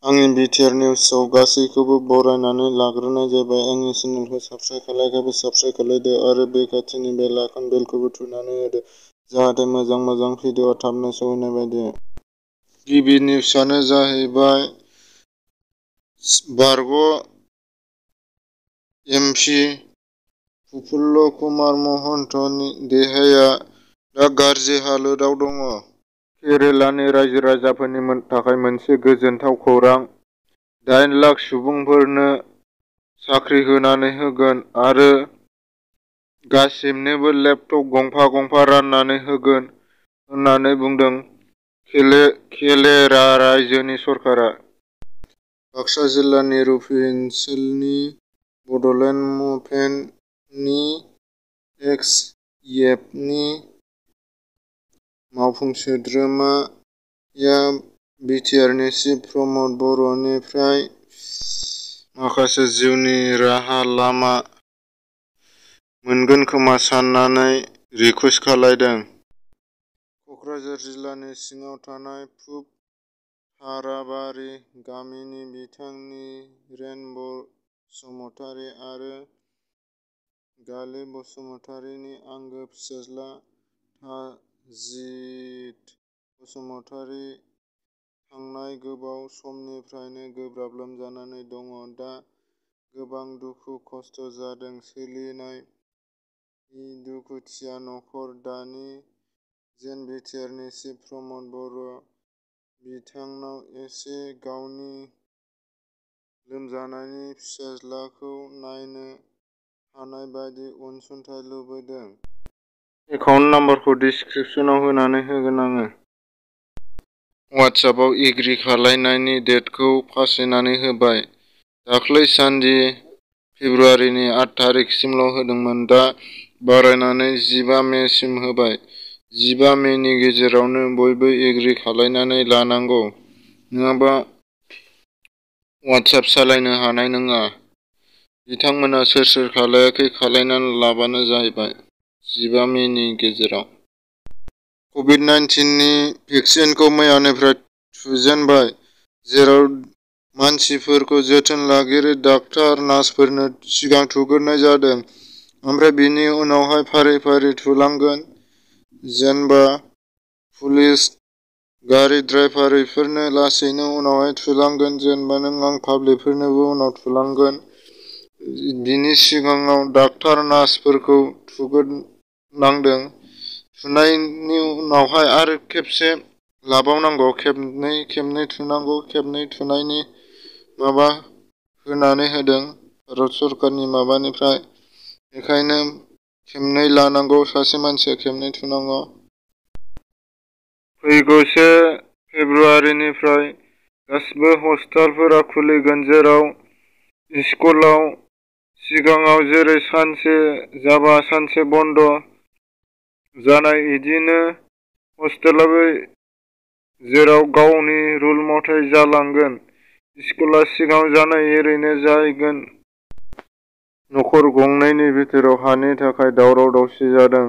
आंनि बिटिआर निउसआव गासैखौबो बरायनानै लाग्रोनाय जाबाय। आंनि चेनेलखौ साबस्क्राइब खालायाखैबा साबस्क्राइब खालायदो आरो बे खाथिनि बेल आइकन बेलखौबो थुनानै होदो जाहाथे मोजां भिडिअ थाबनो सौहैनाय बायदि। गिबि निउसआनो जाहैबाय बारग' एमपि प्रफुल्ल कुमार महन्तनि देहाया दा गाज्रि हालोदाव दङ। केरेलानि रायजो-राजाफोरनि थाखाय मोनसे गोजोनथाव खौरां। 8 लाख सुबुंफोरनो साख्रि होनानै होगोन आरो गासिबनोबो लेपटप गंफा राननानै होगोन होननानै बुंदों केरेला रायजोनि सरकारा। बाक्सा जिल्लानि रुपि ओनसोलनि बड'लेण्ड मुभमेन्टनि एक्स-एफनि मावफुं सोद्रोमाया बिटिआरनि चिफ प्रमद बर'निफ्राय माखासे जिउनि राहा लामा मोनगोन खोमा साननानै रिकुवेस्ट खालायदों। क'क्राझार जिल्लानि सिङाव थानाय पुब हाराबारि गामिनि बिथां निरेन बसुमतारि आरो गालि बसुमतारिनि आंगो फिसाज्ला ताजिद बसुमतारि थांनाय गोबाव समनिफ्रायनो गोब्राब लोमजानानै दङ। दा गोबां दुखु खस्थ जादों। सोलिनाय दुखुथिया नखर। दानि जेन बिटिआरनि चिफ प्रमद बर' बिथांनाव एसे गावनि लोमजानाय फिसाज्लाखौ नायनो हानाय बायदि अनसुंथाइ लुबैदों। एकाउन्ट नाम्बारखौ डिसक्रिपसनाव होनानै होगोन आङो। वाट्सएपआव एग्रि खालायनायनि डेटखौ फासायनानै होबाय। दाख्लै सानदि फेब्रुवारिनि 8 थारिखसिमल' होदोंमोन। दा बारायनानै 15 मेसिम होबाय। 15 मेनि गेजेरावनो बयबो एग्रि खालायनानै लानांगौ नङाबा वाट्सएप सालायनो हानाय नङा। बिथांमोना सोर खालायाखै खालायनानै लाबानो जाबाय 15 मेनि गेजेराव। कभिड-19 नि भेक्सिनखौ मैयानिफ्राय थुजेनबाय। जेराव मानसिफोरखौ जोथोन लागिरि डाक्टार नार्सफोरनो सिगां थुग्रोनाय जादों। ओमफ्राय बिनि उनावहाय फारि थुलांगोन। जेनबा पुलिस गारि ड्राइभारफोरनो लासैनो उनावहाय थुलांगोन। जेनबा नों आं पाब्लिकफोरनोबो उनाव थुलांगोन। बिनि सिगाङाव डाक्टार नार्सफोरखौ थुग्रोनांदों। थुनायनि उनावहाय आरो खेबसे लाबावनांगौ। खेबनै थुनांगौ। खेबनै थुनायनि माबा होनानै होदों भारत सरकारनि माबानिफ्राय। बेखायनो खेबनै लानांगौ। सासे मानसिया खेबनै थुनांगौ। फैगौ 1 फेब्रुवारिनिफ्राय गासिबो हस्पिटालफोरा खुलिगोन। जेराव स्कुलाव सिगाङाव जेरै सानसे जाबा सानसे बन्द जानाय इदिनो हस्पिटालाबो जेराव गावनि रुल मथै जालांगोन। स्कुला सिगाङाव जानाय एरैनो जागोन। नखर गंनैनि बिथोराव हानि थाखाय दावराव-दावसि जादों।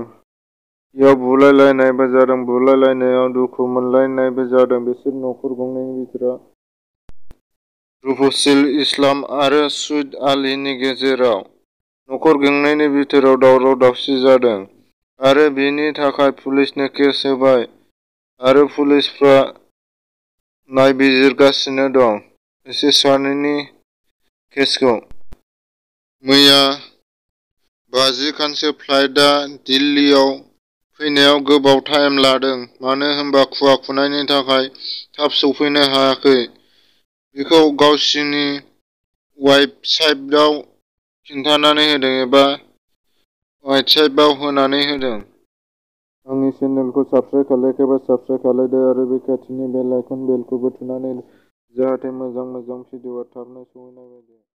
इयाव बुलायलायनायबो जादों। बुलायलायनायाव दुखु मोनलायनायबो जादों। बिसोर नखर गंनैनि बिथोराव रुफुसिल इस्लाम आरो सुइद आलीनि गेजेराव नखर गंनैनि बिथोराव दावराव-दावसि जादों आरो बिनि थाखाय पुलिसनो केस होबाय आरो पुलिसफ्रा नायबिजिरगासिनो दं बिसोर सानैनि केसखौ। मैया 50 खानसो फ्लाइटआ दिल्लीयाव फैनायाव गोबाव टाइम लादों। मानो होनबा खुवा खुनायनि थाखाय थाब सौफैनो हायाखै। बेखौ गावसिनि वेबसाइटआव खिन्थानानै होदों एबा वेबसाइटआव होनानै होदों। आंनि चेनेलखौ साबस्क्राइब खालायाखैबा साबस्क्राइब खालायदो आरो बे खाथिनि बेल आइकन बेलखौबो थुनानै होदो जाहाथे मोजां भिडिअ थाबनो सौहैनाय बायदि।